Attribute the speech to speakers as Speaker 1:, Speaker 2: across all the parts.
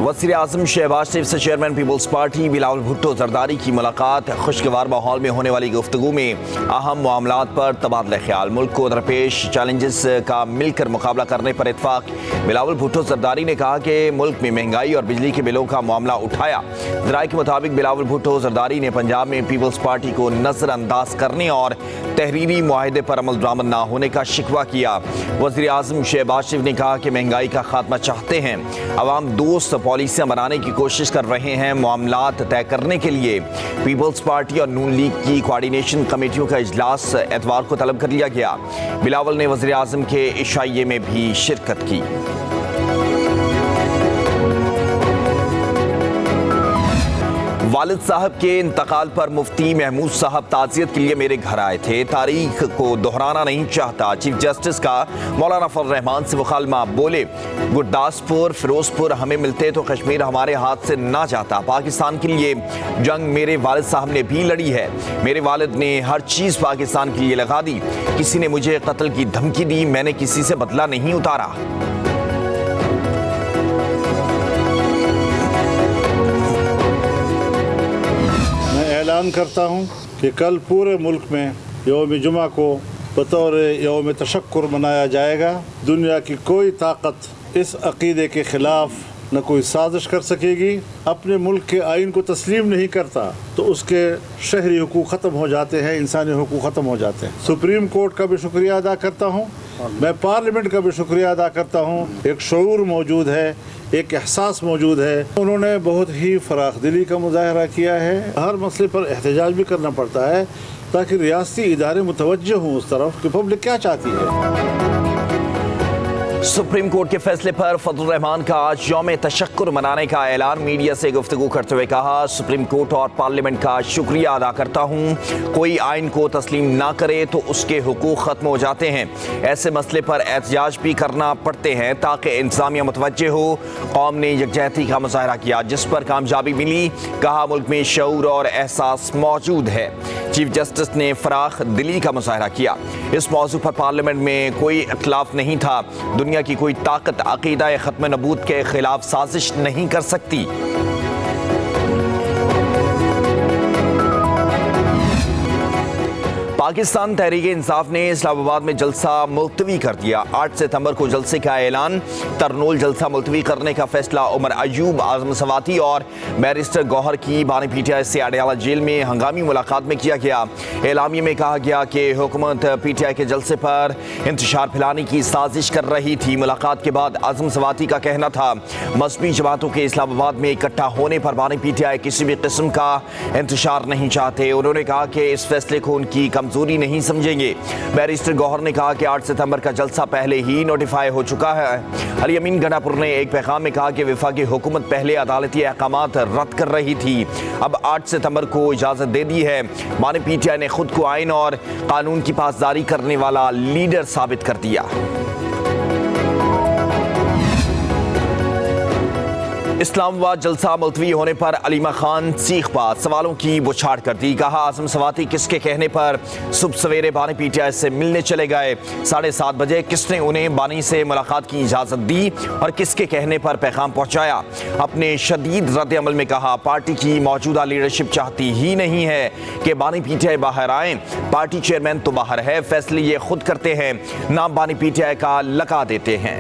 Speaker 1: वज़ीर आज़म शहबाज शरीफ से chairman People's Party Bilawal Bhutto Zardari की मुलाकात। खुशगवार माहौल में होने वाली गुफ्तगू में अहम मामलात पर तबादला ख्याल। मुल्क को दरपेश चैलेंजेस का मिलकर मुकाबला करने पर इत्फाक। बिलावल भुट्टो जरदारी ने कहा कि मुल्क में महंगाई और बिजली के बिलों का मामला उठाया। ज़राए के मुताबिक बिलावल भुट्टो जरदारी ने पंजाब में पीपल्स पार्टी को नज़रअंदाज करने और तहरीरी मुआहदे पर अमल दरामद ना होने का शिकवा किया। वज़ीर आज़म शहबाज शरीफ ने कहा कि महंगाई का खात्मा चाहते हैं, अवाम दोस्त पॉलिसियां बनाने की कोशिश कर रहे हैं। मामलात तय करने के लिए पीपल्स पार्टी और नून लीग की कोऑर्डिनेशन कमेटियों का इजलास एतवार को तलब कर लिया गया। बिलावल ने वज़ीर आज़म के इशाइये में भी शिरकत की। वालिद साहब के इंतकाल पर मुफ्ती महमूद साहब ताज़ियत के लिए मेरे घर आए थे। तारीख को दोहराना नहीं चाहता। चीफ जस्टिस का मौलाना फजल रहमान से मुखालमा। बोले गुरदासपुर फिरोजपुर हमें मिलते तो कश्मीर हमारे हाथ से ना जाता। पाकिस्तान के लिए जंग मेरे वालिद साहब ने भी लड़ी है। मेरे वालिद ने हर चीज़ पाकिस्तान के लिए लगा दी। किसी ने मुझे कत्ल की धमकी दी, मैंने किसी से बदला नहीं उतारा।
Speaker 2: ऐलान करता हूँ कि कल पूरे मुल्क में यौम जुमा को बतौर यौम तशक्कुर मनाया जाएगा। दुनिया की कोई ताकत इस अक़ीदे के ख़िलाफ़ न कोई साजिश कर सकेगी। अपने मुल्क के आइन को तस्लीम नहीं करता तो उसके शहरी हुकूक़ ख़त्म हो जाते हैं, इंसानी हुकूक़ ख़त्म हो जाते हैं। सुप्रीम कोर्ट का भी शुक्रिया अदा करता हूँ, मैं पार्लियामेंट का भी शुक्रिया अदा करता हूँ। एक शऊर मौजूद है, एक एहसास मौजूद है। उन्होंने बहुत ही फराख दिली का मुजाहरा किया है। हर मसले पर एहतजाज भी करना पड़ता है ताकि रियासती इदारे मुतवज्जह हों उस तरफ कि पब्लिक क्या चाहती है।
Speaker 1: सुप्रीम कोर्ट के फैसले पर फजल रहमान का आज यौम तशक्कुर मनाने का ऐलान। मीडिया से गुफ्तगू करते हुए कहा, सुप्रीम कोर्ट और पार्लियामेंट का शुक्रिया अदा करता हूँ। कोई आइन को तस्लीम ना करे तो उसके हुकूक ख़त्म हो जाते हैं। ऐसे मसले पर एहतजाज भी करना पड़ते हैं ताकि इंतज़ामिया मुतवज्जे हो। कौम ने यकजहती का मुजाहरा किया जिस पर कामयाबी मिली। कहा मुल्क में शऊर और एहसास मौजूद है। चीफ जस्टिस ने फराख दिली का मुजाहरा किया। इस मौजू पर पार्लियामेंट में कोई इख्तिलाफ नहीं था। दुनिया की कोई ताकत अक़ीदा ख़त्म नबूत के खिलाफ साजिश नहीं कर सकती। पाकिस्तान तहरीक इंसाफ ने इस्लामाबाद में जलसा मुलतवी कर दिया। 8 सितंबर को जलसे का ऐलान। तरनोल जलसा मुलतवी करने का फैसला। उमर अयूब, आज़म सवाती और बैरिस्टर गौहर की बानी पीटीआई से अडयाला जेल में हंगामी मुलाकात में किया गया। एलामिया में कहा गया कि हुकूमत पीटीआई के जलसे पर इंतशार फैलाने की साजिश कर रही थी। मुलाकात के बाद आज़म सवाती का कहना था, मजहबी जमातों के इस्लामाबाद में इकट्ठा होने पर बानी पीटीआई किसी भी किस्म का इंतशार नहीं चाहते। उन्होंने कहा कि इस फैसले को उनकी कमजोरी नहीं समझेंगे। बैरिस्टर गौहर ने कहा कि 8 सितंबर का जलसा पहले ही नोटिफाई हो चुका है। अली अमीन गंडापुर ने एक पैगाम में कहा कि वफाकी हुकूमत पहले अदालती अहकामात रद्द कर रही थी, अब 8 सितंबर को इजाजत दे दी है। बानी पीटीआई ने खुद को आइन और कानून की पासदारी करने वाला लीडर साबित कर दिया। इस्लामाबाद जलसा मुलतवी होने पर अलीमा खान चीखबाज सवालों की बौछार कर दी। कहा, आज़म सवाती किसके कहने पर सुबह सवेरे बानी पीटीआई से मिलने चले गए? 7:30 बजे किसने उन्हें बानी से मुलाकात की इजाज़त दी और किसके कहने पर पैगाम पहुंचाया? अपने शदीद रद्द अमल में कहा, पार्टी की मौजूदा लीडरशिप चाहती ही नहीं है कि बानी पीटीआई बाहर आए। पार्टी चेयरमैन तो बाहर है, फैसले ये खुद करते हैं, नाम बानी पीटीआई का लगा देते हैं।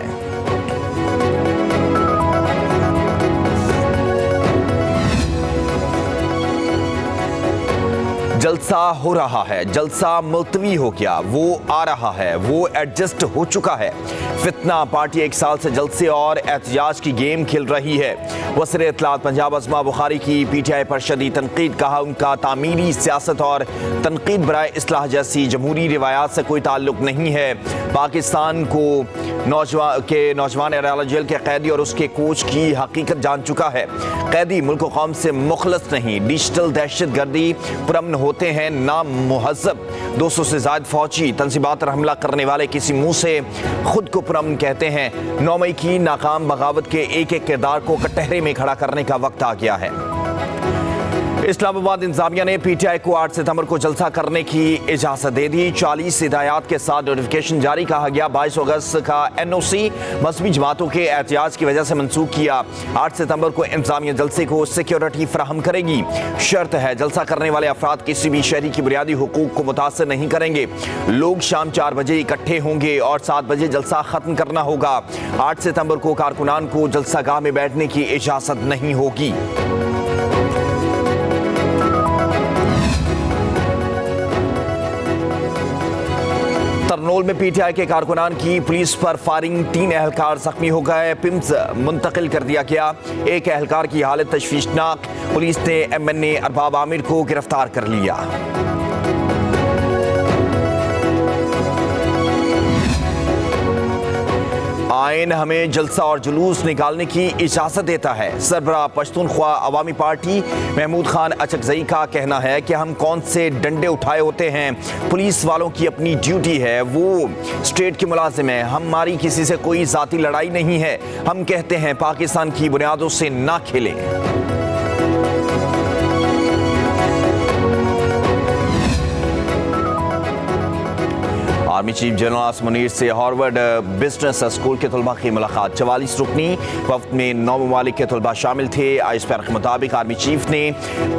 Speaker 1: जलसा हो रहा है, जलसा मुलतवी हो गया, वो आ रहा है, वो एडजस्ट हो चुका है। फितना पार्टी 1 साल से जलसे और एहतजाज की गेम खेल रही है। वज़ीर इत्तलात पंजाब अज़मा बुखारी की पीटीआई पर शदीद तनकीद। कहा, उनका तामीरी सियासत और तनकीद बराए इस्लाह जैसी जमहूरी रिवायात से कोई ताल्लुक नहीं है। पाकिस्तान को नौजवान अडयाला जेल के कैदी और उसके कोच की हकीकत जान चुका है। कैदी मुल्क व कौम से मुखलस नहीं, डिजिटल दहशत गर्दी पुरअमन होते हैं ना मुहज़्ज़ब। 200 से ज़ायद फौजी तंजीबात पर हमला करने वाले किसी मुंह से खुद को पुरअमन कहते हैं। 9 मई की नाकाम बगावत के एक एक किरदार को कटहरे में खड़ा करने का वक्त आ गया है। اسلام آباد انتظامیہ نے پی ٹی آئی کو 8 ستمبر کو جلسہ کرنے کی اجازت دے دی. 40 ہدایات کے ساتھ نوٹیفیکیشن جاری. کہا گیا 22 اگست کا این او سی مذہبی جماعتوں کے احتجاج کی وجہ سے منسوخ کیا. 8 ستمبر کو انتظامیہ جلسے کو سیکیورٹی فراہم کرے گی. شرط ہے جلسہ کرنے والے افراد کسی بھی شہری کی بنیادی حقوق کو متاثر نہیں کریں گے. لوگ شام 4 بجے اکٹھے ہوں گے اور 7 بجے جلسہ ختم کرنا ہوگا. 8 ستمبر کو کارکنان کو جلسہ گاہ میں بیٹھنے کی اجازت نہیں ہوگی. ترنول میں پی ٹی آئی کے کارکنان کی پولیس پر فائرنگ. 3 اہلکار زخمی ہو گئے. پمز منتقل کر دیا گیا. ایک اہلکار کی حالت تشویشناک. پولیس نے ایم این اے ارباب عامر کو گرفتار کر لیا. آئین ہمیں جلسہ اور جلوس نکالنے کی اجازت دیتا ہے. سربراہ پشتونخوا عوامی پارٹی محمود خان اچکزئی کا کہنا ہے کہ ہم کون سے ڈنڈے اٹھائے ہوتے ہیں. پولیس والوں کی اپنی ڈیوٹی ہے. وہ اسٹیٹ کے ملازم ہیں. ہماری کسی سے کوئی ذاتی لڑائی نہیں ہے. ہم کہتے ہیں پاکستان کی بنیادوں سے نہ کھیلیں. Army chief general Asim Munir سے ہارورڈ بزنس اسکول کے طلباء کی ملاقات. 44 رکنی وفد میں 9 ممالک کے طلباء شامل تھے. آئس پیک کے مطابق آرمی چیف نے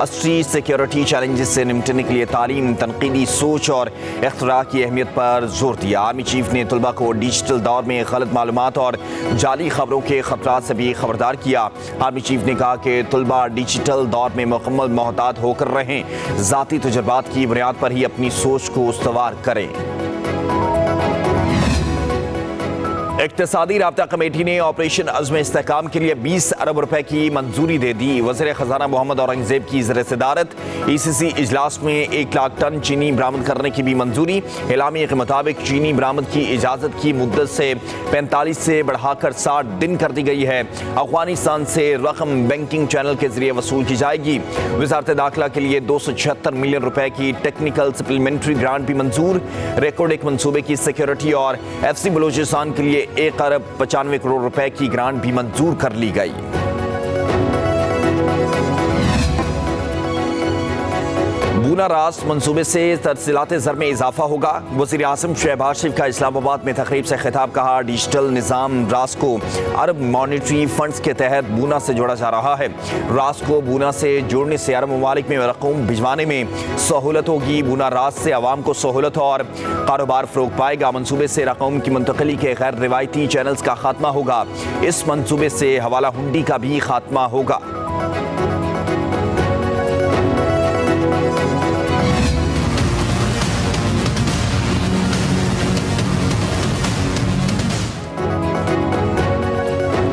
Speaker 1: عصری سیکیورٹی چیلنجز سے نمٹنے کے لیے تعلیم، تنقیدی سوچ اور اختراع کی اہمیت پر زور دیا. آرمی چیف نے طلباء کو ڈیجیٹل دور میں غلط معلومات اور جعلی خبروں کے خطرات سے بھی خبردار کیا. آرمی چیف نے کہا کہ طلباء ڈیجیٹل دور میں مکمل محتاط ہو کر رہیں. ذاتی تجربات کی بنیاد پر ہی اپنی سوچ کو استوار کریں. اقتصادی رابطہ کمیٹی نے آپریشن عزم استحکام کے لیے 20 ارب روپے کی منظوری دے دی. وزیر خزانہ محمد اورنگزیب کی زیر صدارت ای سی سی اجلاس میں 1 لاکھ ٹن چینی برآمد کرنے کی بھی منظوری. اعلامیے کے مطابق چینی برآمد کی اجازت کی مدت سے 45 سے بڑھا کر 60 دن کر دی گئی ہے. افغانستان سے رقم بینکنگ چینل کے ذریعے وصول کی جائے گی. وزارت داخلہ کے لیے 276 ملین روپے کی ٹیکنیکل سپلیمنٹری گرانٹ بھی منظور. ریکارڈ ایک منصوبے کی سیکیورٹی اور ایف سی بلوچستان کے لیے 1 ارب 95 کروڑ روپے کی گرانٹ بھی منظور کر لی گئی. بونا راست منصوبے سے ترسیلات زر میں اضافہ ہوگا. وزیر اعظم شہباز شریف کا اسلام آباد میں تقریب سے خطاب. کہا ڈیجیٹل نظام راست کو عرب مانیٹری فنڈز کے تحت بونا سے جوڑا جا رہا ہے. راست کو بونا سے جوڑنے سے عرب ممالک میں رقم بھجوانے میں سہولت ہوگی. بونا راست سے عوام کو سہولت اور کاروبار فروغ پائے گا. منصوبے سے رقم کی منتقلی کے غیر روایتی چینلز کا خاتمہ ہوگا. اس منصوبے سے حوالہ ہنڈی کا بھی خاتمہ ہوگا.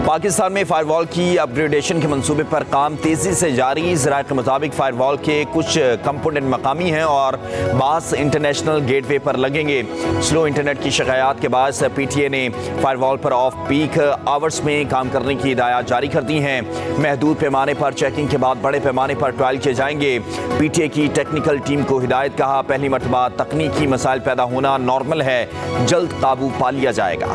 Speaker 1: پاکستان میں فائر وال کی اپ گریڈیشن کے منصوبے پر کام تیزی سے جاری. ذرائع کے مطابق فائر وال کے کچھ کمپوننٹ مقامی ہیں اور بعض انٹرنیشنل گیٹ وے پر لگیں گے. سلو انٹرنیٹ کی شکایات کے باعث پی ٹی اے نے فائر وال پر آف پیک آورز میں کام کرنے کی ہدایات جاری کر دی ہیں. محدود پیمانے پر چیکنگ کے بعد بڑے پیمانے پر ٹرائل کیے جائیں گے. پی ٹی اے کی ٹیکنیکل ٹیم کو ہدایت. کہا پہلی مرتبہ تکنیکی مسائل پیدا ہونا نارمل ہے. جلد قابو پا لیا جائے گا.